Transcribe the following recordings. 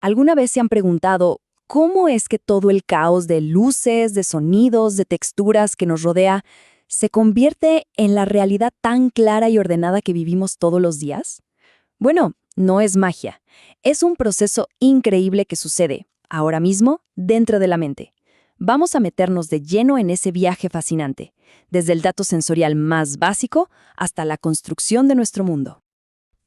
¿Alguna vez se han preguntado cómo es que todo el caos de luces, de sonidos, de texturas que nos rodea se convierte en la realidad tan clara y ordenada que vivimos todos los días? Bueno, no es magia. Es un proceso increíble que sucede, ahora mismo, dentro de la mente. Vamos a meternos de lleno en ese viaje fascinante, desde el dato sensorial más básico hasta la construcción de nuestro mundo.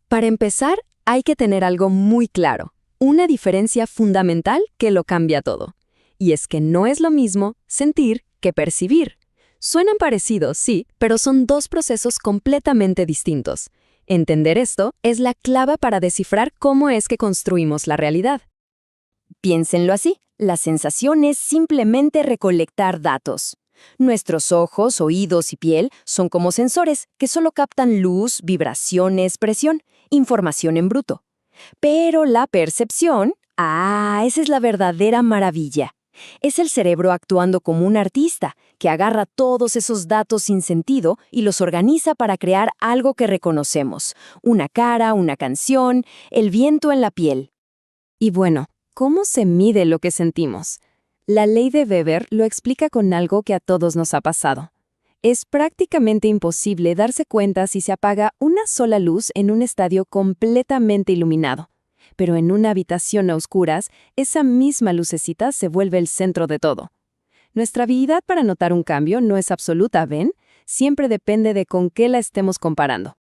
Para empezar, hay que tener algo muy claro, una diferencia fundamental que lo cambia todo. Y es que no es lo mismo sentir que percibir. Suenan parecidos, sí, pero son dos procesos completamente distintos. Entender esto es la clave para descifrar cómo es que construimos la realidad. Piénsenlo así, la sensación es simplemente recolectar datos. Nuestros ojos, oídos y piel son como sensores que solo captan luz, vibraciones, presión, información en bruto. Pero la percepción, esa es la verdadera maravilla. Es el cerebro actuando como un artista que agarra todos esos datos sin sentido y los organiza para crear algo que reconocemos. Una cara, una canción, el viento en la piel. Y bueno, ¿cómo se mide lo que sentimos? La ley de Weber lo explica con algo que a todos nos ha pasado. Es prácticamente imposible darse cuenta si se apaga una sola luz en un estadio completamente iluminado. Pero en una habitación a oscuras, esa misma lucecita se vuelve el centro de todo. Nuestra habilidad para notar un cambio no es absoluta, ¿ven? Siempre depende de con qué la estemos comparando.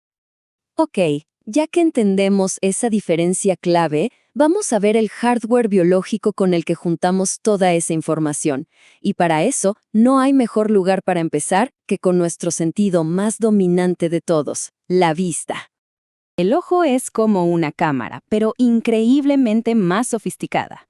Ok, ya que entendemos esa diferencia clave, vamos a ver el hardware biológico con el que juntamos toda esa información. Y para eso, no hay mejor lugar para empezar que con nuestro sentido más dominante de todos, la vista. El ojo es como una cámara, pero increíblemente más sofisticada.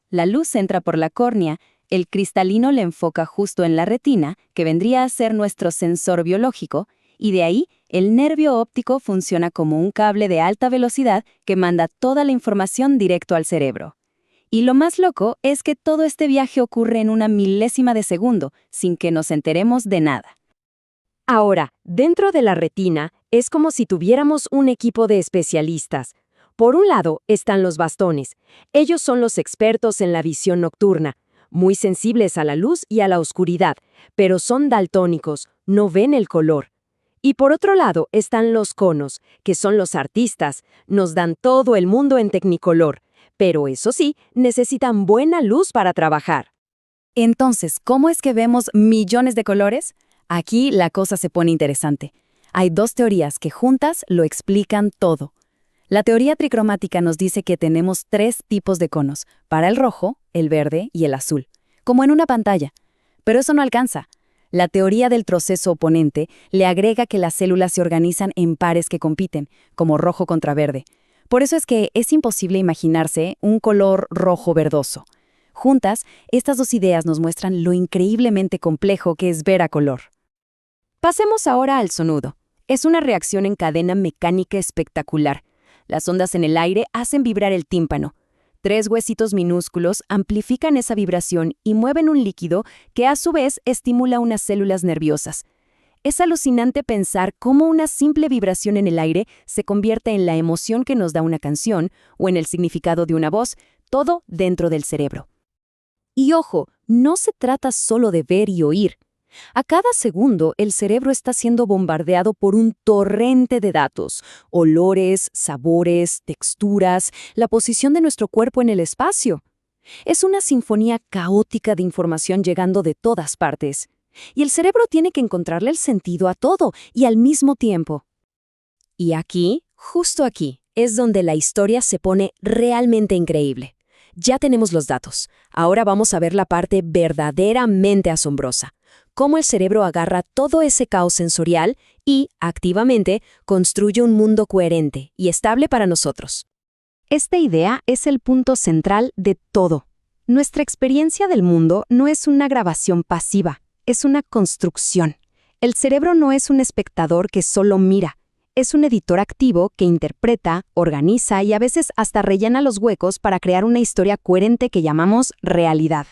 La luz entra por la córnea, el cristalino le enfoca justo en la retina, que vendría a ser nuestro sensor biológico, y de ahí el nervio óptico funciona como un cable de alta velocidad que manda toda la información directo al cerebro. Y lo más loco es que todo este viaje ocurre en una milésima de segundo, sin que nos enteremos de nada. Ahora, dentro de la retina, es como si tuviéramos un equipo de especialistas. Por un lado están los bastones. Ellos son los expertos en la visión nocturna, muy sensibles a la luz y a la oscuridad, pero son daltónicos, no ven el color. Y por otro lado están los conos, que son los artistas, nos dan todo el mundo en tecnicolor, pero eso sí, necesitan buena luz para trabajar. Entonces, ¿cómo es que vemos millones de colores? Aquí la cosa se pone interesante. Hay dos teorías que juntas lo explican todo. La teoría tricromática nos dice que tenemos 3 tipos de conos, para el rojo, el verde y el azul, como en una pantalla. Pero eso no alcanza. La teoría del proceso oponente le agrega que las células se organizan en pares que compiten, como rojo contra verde. Por eso es que es imposible imaginarse un color rojo verdoso. Juntas, estas dos ideas nos muestran lo increíblemente complejo que es ver a color. Pasemos ahora al sonido. Es una reacción en cadena mecánica espectacular. Las ondas en el aire hacen vibrar el tímpano. 3 huesitos minúsculos amplifican esa vibración y mueven un líquido que a su vez estimula unas células nerviosas. Es alucinante pensar cómo una simple vibración en el aire se convierte en la emoción que nos da una canción o en el significado de una voz, todo dentro del cerebro. Y ojo, no se trata solo de ver y oír. A cada segundo, el cerebro está siendo bombardeado por un torrente de datos, olores, sabores, texturas, la posición de nuestro cuerpo en el espacio. Es una sinfonía caótica de información llegando de todas partes. Y el cerebro tiene que encontrarle el sentido a todo y al mismo tiempo. Y aquí, justo aquí, es donde la historia se pone realmente increíble. Ya tenemos los datos. Ahora vamos a ver la parte verdaderamente asombrosa. Cómo el cerebro agarra todo ese caos sensorial y, activamente, construye un mundo coherente y estable para nosotros. Esta idea es el punto central de todo. Nuestra experiencia del mundo no es una grabación pasiva, es una construcción. El cerebro no es un espectador que solo mira, es un editor activo que interpreta, organiza y a veces hasta rellena los huecos para crear una historia coherente que llamamos realidad.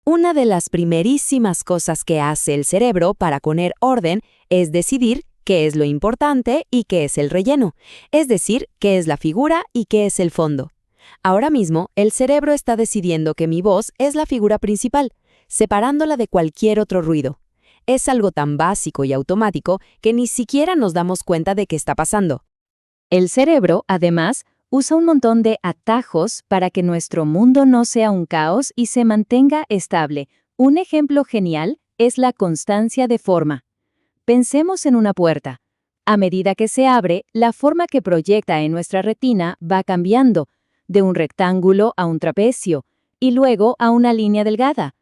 Una de las primerísimas cosas que hace el cerebro para poner orden es decidir qué es lo importante y qué es el relleno, es decir, qué es la figura y qué es el fondo. Ahora mismo, el cerebro está decidiendo que mi voz es la figura principal, separándola de cualquier otro ruido. Es algo tan básico y automático que ni siquiera nos damos cuenta de qué está pasando. El cerebro, además, usa un montón de atajos para que nuestro mundo no sea un caos y se mantenga estable. Un ejemplo genial es la constancia de forma. Pensemos en una puerta. A medida que se abre, la forma que proyecta en nuestra retina va cambiando, de un rectángulo a un trapecio, y luego a una línea delgada.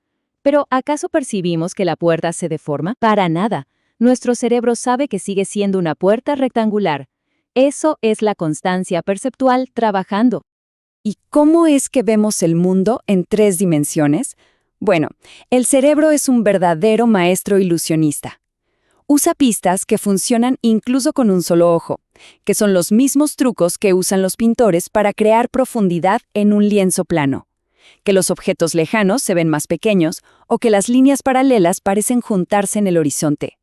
Pero, ¿acaso percibimos que la puerta se deforma? Para nada. Nuestro cerebro sabe que sigue siendo una puerta rectangular. Eso es la constancia perceptual trabajando. ¿Y cómo es que vemos el mundo en 3 dimensiones? Bueno, el cerebro es un verdadero maestro ilusionista. Usa pistas que funcionan incluso con un solo ojo, que son los mismos trucos que usan los pintores para crear profundidad en un lienzo plano. Que los objetos lejanos se ven más pequeños o que las líneas paralelas parecen juntarse en el horizonte.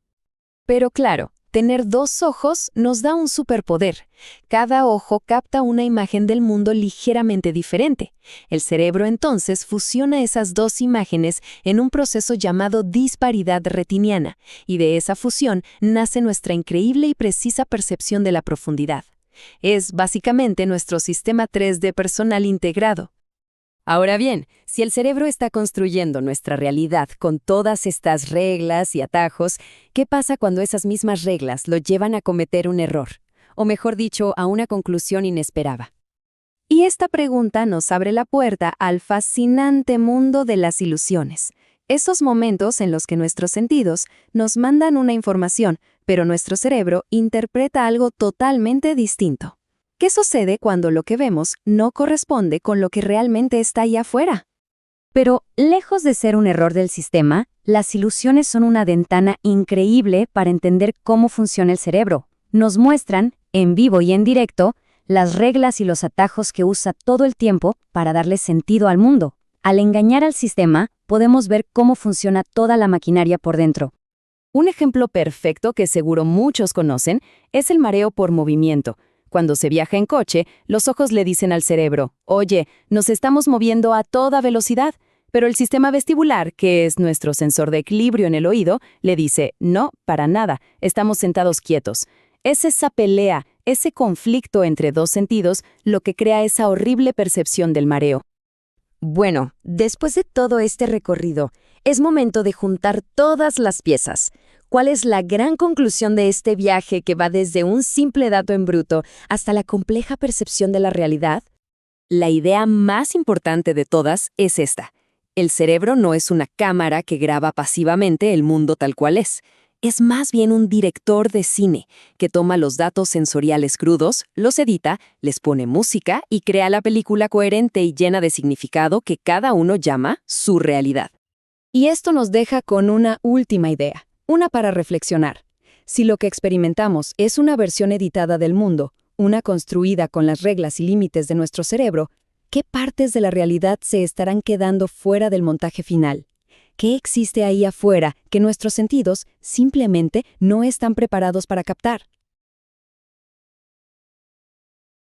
Pero claro, tener 2 ojos nos da un superpoder. Cada ojo capta una imagen del mundo ligeramente diferente. El cerebro entonces fusiona esas 2 imágenes en un proceso llamado disparidad retiniana, y de esa fusión nace nuestra increíble y precisa percepción de la profundidad. Es básicamente nuestro sistema 3D personal integrado. Ahora bien, si el cerebro está construyendo nuestra realidad con todas estas reglas y atajos, ¿qué pasa cuando esas mismas reglas lo llevan a cometer un error? O mejor dicho, a una conclusión inesperada. Y esta pregunta nos abre la puerta al fascinante mundo de las ilusiones. Esos momentos en los que nuestros sentidos nos mandan una información, pero nuestro cerebro interpreta algo totalmente distinto. ¿Qué sucede cuando lo que vemos no corresponde con lo que realmente está allá afuera? Pero, lejos de ser un error del sistema, las ilusiones son una ventana increíble para entender cómo funciona el cerebro. Nos muestran, en vivo y en directo, las reglas y los atajos que usa todo el tiempo para darle sentido al mundo. Al engañar al sistema, podemos ver cómo funciona toda la maquinaria por dentro. Un ejemplo perfecto que seguro muchos conocen es el mareo por movimiento. Cuando se viaja en coche, los ojos le dicen al cerebro, oye, nos estamos moviendo a toda velocidad, pero el sistema vestibular, que es nuestro sensor de equilibrio en el oído, le dice, no, para nada, estamos sentados quietos. Es esa pelea, ese conflicto entre 2 sentidos, lo que crea esa horrible percepción del mareo. Bueno, después de todo este recorrido, es momento de juntar todas las piezas. ¿Cuál es la gran conclusión de este viaje que va desde un simple dato en bruto hasta la compleja percepción de la realidad? La idea más importante de todas es esta. El cerebro no es una cámara que graba pasivamente el mundo tal cual es. Es más bien un director de cine que toma los datos sensoriales crudos, los edita, les pone música y crea la película coherente y llena de significado que cada uno llama su realidad. Y esto nos deja con una última idea. Una para reflexionar. Si lo que experimentamos es una versión editada del mundo, una construida con las reglas y límites de nuestro cerebro, ¿qué partes de la realidad se estarán quedando fuera del montaje final? ¿Qué existe ahí afuera que nuestros sentidos simplemente no están preparados para captar?